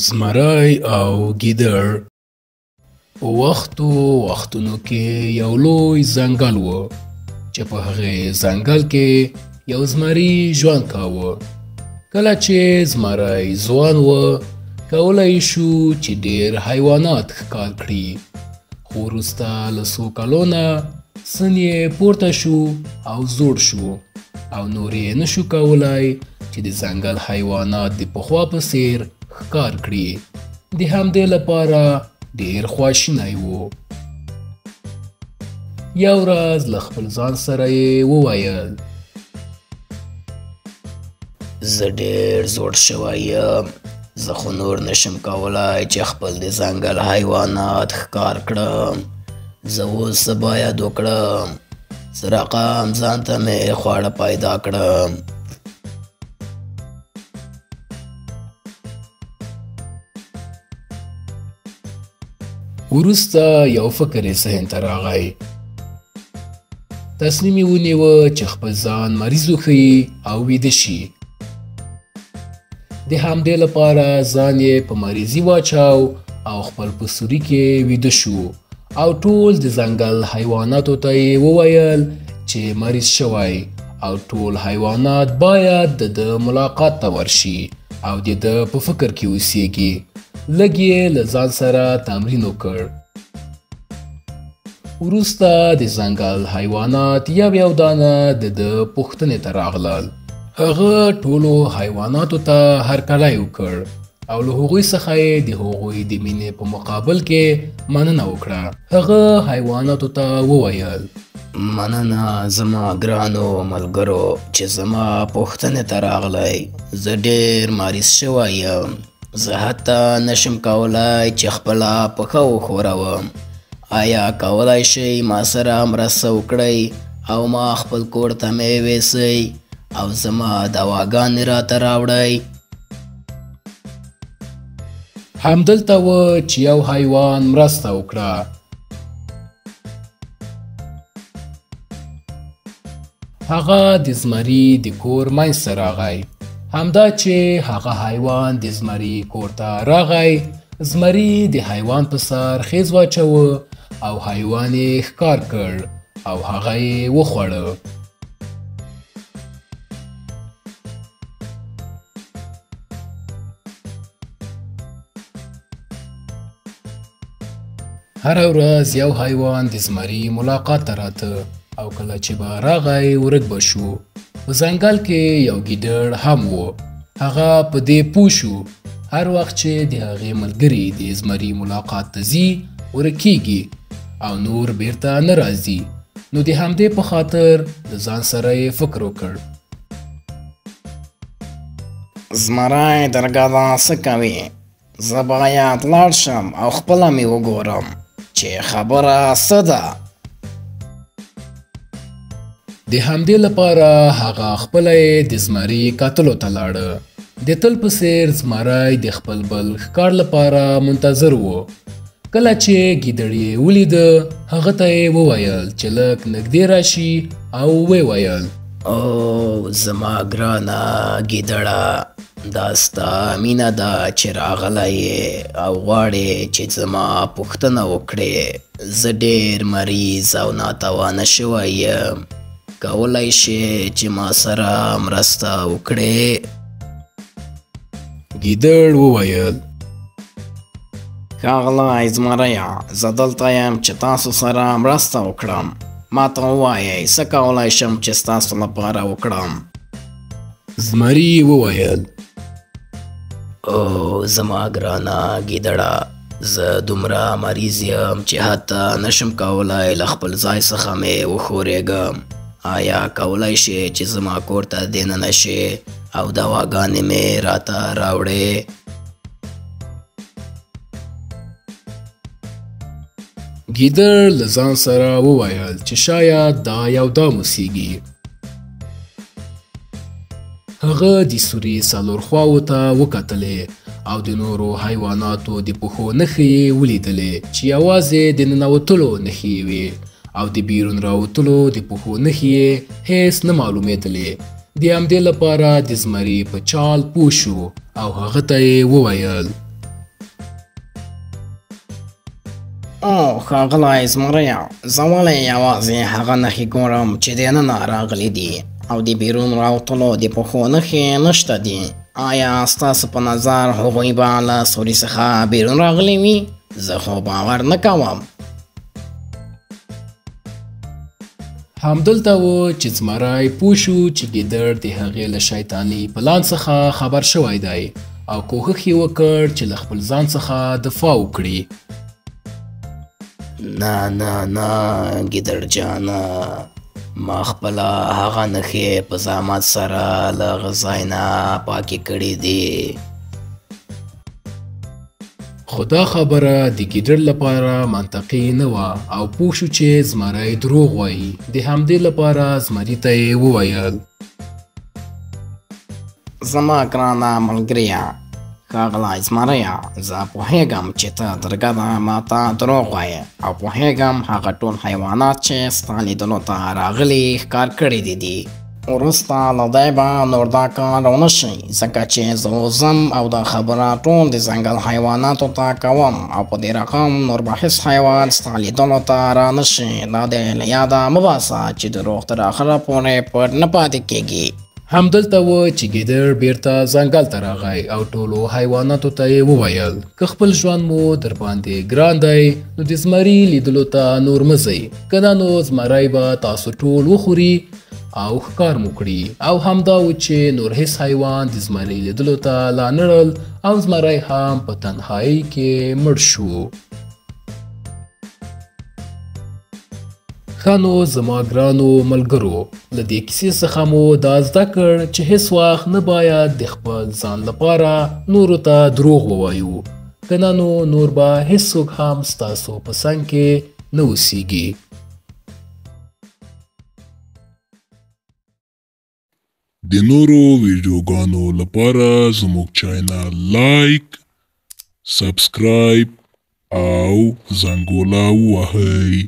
زمری او ګیدړ په وختونو کې یو لوی ځنګل و چې په هغې ځنګل کې یو زمری ژوند کاوه. کله چې زمری ځوان و کولی شو چې ډېر حیوانات ښکار کړي، خو وروسته له څو کلو نه سن یې پورته شو او زوړ شو او نور یې نشو کولی چې د ځنګل حیوانات د پخوا په څېر ښکار کړي. د همدې لپاره ډېر خواشینی و. یو ورځ له خپل ځان سره یې وویل: زه ډېر زوړ شوی یم، زه خو نور نشم کولی چې خپل د ځنګل حیوانات ښکار کړم. زه اوس څه باید وکړم؟ څه رقم ځان ته مې خواړه پیدا کړم. وروسته یو فکر یې ذهن ته راغی. تصمیم یې ونیوه چې خپل ځان مریض وښیي او ویده شي. د همدې لپاره ځان یې په مریضي واچاو او خپل په سوري کې ویده شو او ټول د ځنګل حیواناتو ته یې وویل چې مریض شوی او ټول حیوانات باید د ملاقات ته ورشي او د ده په فکر کې اوسیږي. لږ یې له ځان سره تمرین وکړ. وروسته د ځنګل حیوانات یو دانه د ده پوښتنې ته راغلل. هغه ټولو حیواناتو ته هرکلی وکړ او له هغوی څخه یې د هغوی د مینې په مقابل کې مننه وکړه. هغه حیواناتو ته وویل: مننه زما ګرانو ملګرو چې زما پوښتنې ته راغلی. زه ډېر مریض شوی یم، زه حتی نشم کولی چې خپله پښه وښوروم. آیا کولی شئ ما سره مرسته وکړئ او ما خپل کور ته مې یوسئ او زما دواګانې راته راوړئ؟ همدلته و چې یو حیوان مرسته وکړه. هغه د زمري د کور منځ ته راغی. همدا چې هغه حیوان د زمري کور ته راغی، زمري د حیوان په سر خیز واچوه او حیوان یې ښکار کړ او هغه یې وخوړه. هره ورځ یو حیوان د زمري ملاقات ته راته او کله چې به راغی ورک به شو. په ځنګل کې یو ګیدړ هم و. هغه په دې پوه شو هر وخت چې د هغې ملګري د زمري ملاقات ته ځي ورکیږي او نور بیرته نه راځي. نو د همدې په خاطر د ځان سره یې فکر وکړ: زمری درګاده څه کوي؟ زه باید لاړ شم او خپله مې وګورم چې خبره څه ده. د همدې لپاره هغه خپله یې د زمري کتلو ته لاړه. د تل په څېر زمری د خپل بل ښکار لپاره منتظر و. کله چې ګیدړ یې ولیده هغه ته یې وویل چې لږ نږدې راشي او ویل: او زما ګرانه ګیدړه، دا ستا مینه ده چې راغلی یې او غواړې چې زما پوښتنه وکړې. زه ډېر مریض او ناتوانه شوی یم، کولی شې چې ما سره مرسته وکړې؟ ګیدړ وویل: ښاغلی زمریه، زه دلته یم چې تاسو سره مرسته وکړم. ما ته ووایئ څه کولی شم چې ستاسو لپاره وکړم؟ زمري وویل: او زما ګرانه ګیدړه، زه دومره مریض یم چې حتی نشم کولی له خپل ځای څخه مې وښورېږم. آیا کولی شې چې زما کور ته دننه شې او دواګانې مې راته راوړې؟ ګیدړ له ځان سره وویل چې شاید دا یو دام اوسیږي. هغه د سوري څلور خواوو ته وکتلې او د نورو حیواناتو د پښو نښې یې ولیدلې چې یوازې د ننوتلو نښې وې او د بیرون راوتلو د پښو نښې یې هیڅ نه معلومېدلې. د همدې لپاره د زمري په چال پوه شو او هغه ته یې وویل: او ښاغلی زمريه، زه ولې یوازې هغه نښې ګورم چې دننه راغلي دي او د بیرون راوتلو د پښو نښې نشته دي. آیا ستاسو په نظر هغوی به له سوري څخه بیرون راغلي وي؟ زه خو باور نه کوم. همدلته و چې زمری پوه شو چې ګیدړ د هغې له شیطاني پلان څخه خبر شوی دی او کوښښ یې وکړ چې له خپل ځان څخه دفاع وکړي. نه نه نه ګیدړ جانه، ما خپله هغه نښې په زحمت سره له هغه ځای نه پاکې کړي دي. خو دا خبره د ګیدړ لپاره منطقي نه وه او پوه شو چې زمری دروغ وایي. د همدې لپاره زمري ته یې وویل: زما ګرانه ملګریه ښاغلی زمریه، زه پوهېږم چې ته درګده ما ته دروغ وایې او پوهېږم هغه ټول حیوانات چې ستا لیدلو ته راغلي ښکار کړي دي. وروسته له دی به نور دا کار ونه شي، ځکه چې زه ځم او دا خبره ټول د ځنګل حیواناتو ته کوم او په دې رقم نور به هېڅ حیوان ستا لیدلو ته را نه شي. دا دې له یاده مه باسه چې دروغ تر آخره پورې پټ نه پاتې کېږي. همدلته و چې ګیدړ بیرته ځنګل ته راغی او ټولو حیواناتو ته یې وویل: که خپل ژوند مو در باندې ګران دی نو د زمري لیدلو ته نور مه ځئ، که نه نو زمری به تاسو ټول وخوري او ښکار مو کړي. او همدا و چې نور هیڅ حیوان د زمري لیدلو ته لا نړل او زمری هم په تنهایي کې مړ شو. ښه نو زما ګرانو ملګرو، له دې کیسې څخه مو دا زده کړ چې هیڅ وخت نه باید د خپل ځان لپاره نورو ته دروغ ووایو، که نه نو نور به هیڅوک هم ستاسو په څنګ کې نه اوسیږي. د نورو ویډیوګانو لپاره زموږ چینل لایک، سبسکرایب او زنګوله ووهئ.